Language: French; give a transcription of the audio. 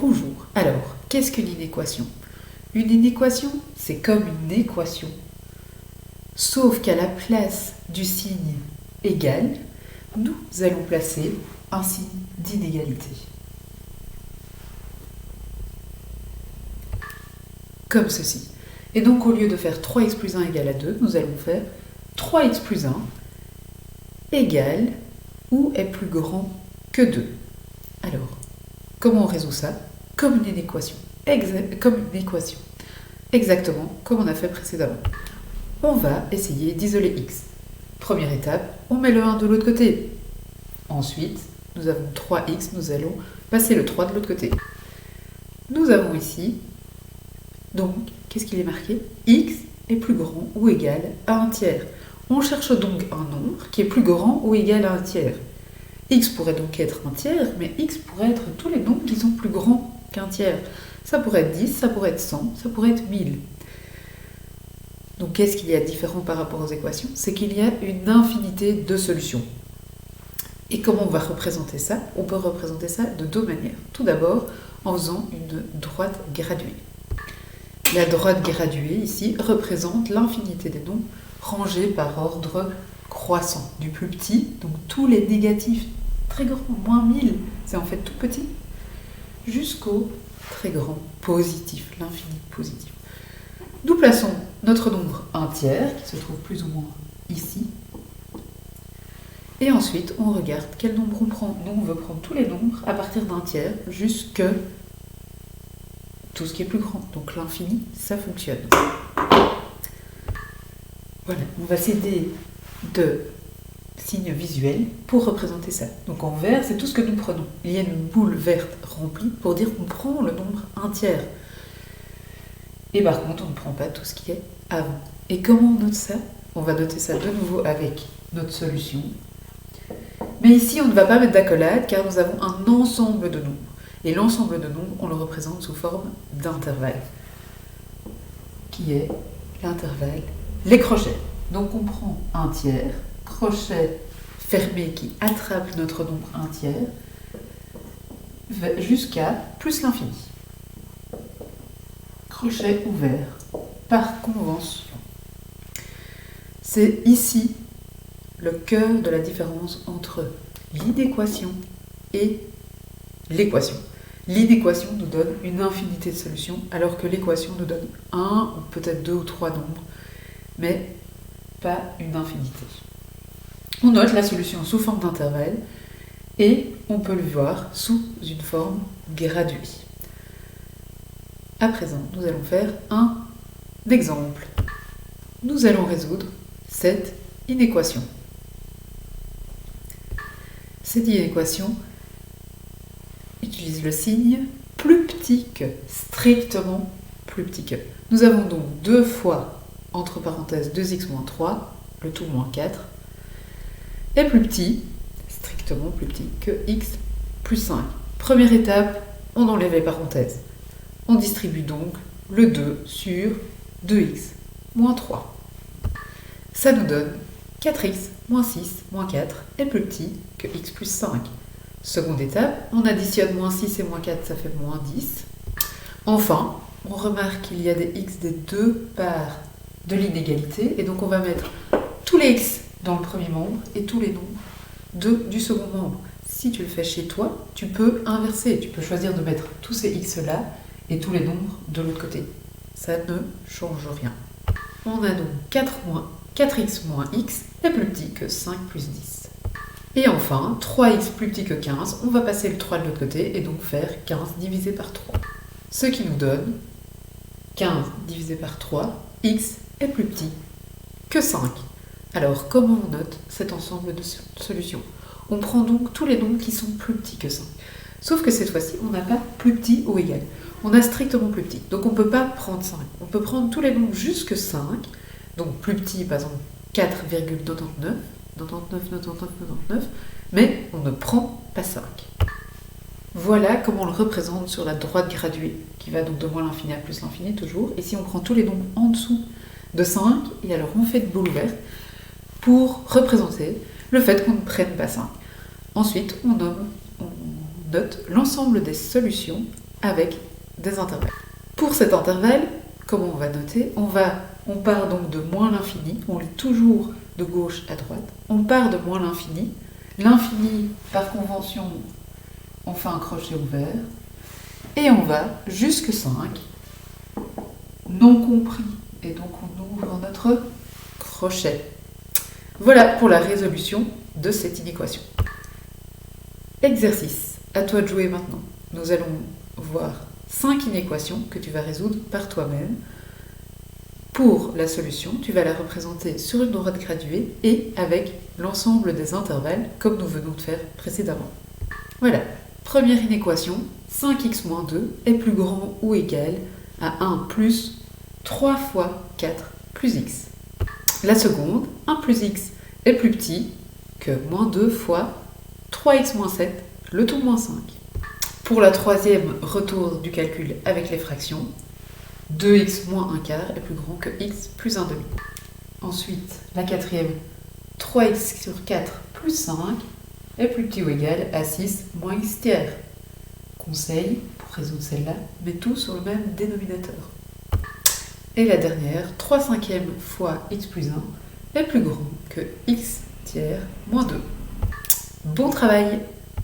Bonjour, alors, qu'est-ce qu'une inéquation? Une inéquation, c'est comme une équation, sauf qu'à la place du signe égal, nous allons placer un signe d'inégalité. Comme ceci. Et donc au lieu de faire 3x plus 1 égale à 2, nous allons faire 3x plus 1 égale ou est plus grand que 2. Alors, comment on résout ça? Comme une équation. Exactement comme on a fait précédemment. On va essayer d'isoler x. Première étape, on met le 1 de l'autre côté. Ensuite, nous avons 3x, nous allons passer le 3 de l'autre côté. Nous avons ici, donc, qu'est-ce qu'il est marqué? X est plus grand ou égal à 1 tiers. On cherche donc un nombre qui est plus grand ou égal à 1 tiers. X pourrait donc être 1 tiers, mais x pourrait être tous les nombres qui sont plus grands qu'un tiers. Ça pourrait être 10, ça pourrait être 100, ça pourrait être 1000. Donc qu'est-ce qu'il y a de différent par rapport aux équations? C'est qu'il y a une infinité de solutions. Et comment on va représenter ça? On peut représenter ça de deux manières. Tout d'abord, en faisant une droite graduée. La droite graduée, ici, représente l'infinité des nombres rangés par ordre croissant. Du plus petit, donc tous les négatifs très grands, moins 1000, c'est en fait tout petit, jusqu'au très grand positif, l'infini positif. Nous plaçons notre nombre 1 tiers, qui se trouve plus ou moins ici, et ensuite on regarde quel nombre on prend. Nous, on veut prendre tous les nombres à partir d'un tiers jusque tout ce qui est plus grand. Donc l'infini, ça fonctionne. Voilà, on va s'aider de signes visuels pour représenter ça. Donc en vert, c'est tout ce que nous prenons. Il y a une boule verte remplie pour dire qu'on prend le nombre 1 tiers. Et par contre, on ne prend pas tout ce qui est avant. Et comment on note ça? On va noter ça de nouveau avec notre solution. Mais ici, on ne va pas mettre d'accolade car nous avons un ensemble de nombres. Et l'ensemble de nombres, on le représente sous forme d'intervalle, qui est l'intervalle, les crochets. Donc on prend 1 tiers, crochet fermé qui attrape notre nombre 1 tiers, jusqu'à plus l'infini. Crochet ouvert, par convention. C'est ici le cœur de la différence entre l'inéquation et l'équation. L'inéquation nous donne une infinité de solutions, alors que l'équation nous donne un ou peut-être 2 ou 3 nombres, mais pas une infinité. On note la solution sous forme d'intervalle et on peut le voir sous une forme graduée. À présent, nous allons faire un exemple. Nous allons résoudre cette inéquation. Cette inéquation utilise le signe plus petit que, strictement plus petit que. Nous avons donc 2 fois, entre parenthèses, 2x moins 3, le tout moins 4, est plus petit, strictement plus petit, que x plus 5. Première étape, on enlève les parenthèses. On distribue donc le 2 sur 2x moins 3. Ça nous donne 4x moins 6 moins 4 est plus petit que x plus 5. Seconde étape, on additionne moins 6 et moins 4, ça fait moins 10. Enfin, on remarque qu'il y a des x des deux parts de l'inégalité, et donc on va mettre tous les x dans le premier membre et tous les nombres du second membre. Si tu le fais chez toi, tu peux inverser, tu peux choisir de mettre tous ces x là et tous les nombres de l'autre côté. Ça ne change rien. On a donc 4x moins x est plus petit que 5 plus 10. Et enfin, 3x plus petit que 15, on va passer le 3 de l'autre côté et donc faire 15 divisé par 3. Ce qui nous donne 15 divisé par 3, x est plus petit que 5. Alors, comment on note cet ensemble de solutions? On prend donc tous les nombres qui sont plus petits que 5. Sauf que cette fois-ci, on n'a pas plus petit ou égal. On a strictement plus petit. Donc on ne peut pas prendre 5. On peut prendre tous les nombres jusque 5. Donc plus petit, par exemple 4,99. 99, mais on ne prend pas 5. Voilà comment on le représente sur la droite graduée, qui va donc de moins l'infini à plus l'infini toujours. Et si on prend tous les nombres en dessous de 5, et alors on fait de boule ouverte pour représenter le fait qu'on ne prenne pas 5. Ensuite, on note l'ensemble des solutions avec des intervalles. Pour cet intervalle, comment on va noter? On part donc de moins l'infini, on lit toujours de gauche à droite. On part de moins l'infini. L'infini, par convention, on fait un crochet ouvert. Et on va jusque 5, non compris. Et donc on ouvre notre crochet. Voilà pour la résolution de cette inéquation. Exercice, à toi de jouer maintenant. Nous allons voir 5 inéquations que tu vas résoudre par toi-même. Pour la solution, tu vas la représenter sur une droite graduée et avec l'ensemble des intervalles comme nous venons de faire précédemment. Voilà, première inéquation, 5x moins 2 est plus grand ou égal à 1 plus 3 fois 4 plus x. La seconde, 1 plus x est plus petit que moins 2 fois 3x moins 7, le tout moins 5. Pour la troisième, retour du calcul avec les fractions. 2x moins 1 quart est plus grand que x plus 1 demi. Ensuite, la quatrième, 3x sur 4 plus 5 est plus petit ou égal à 6 moins x tiers. Conseil, pour résoudre celle-là, mets tout sur le même dénominateur. Et la dernière, 3 cinquièmes fois x plus 1 est plus grand que x tiers moins 2. Bon travail!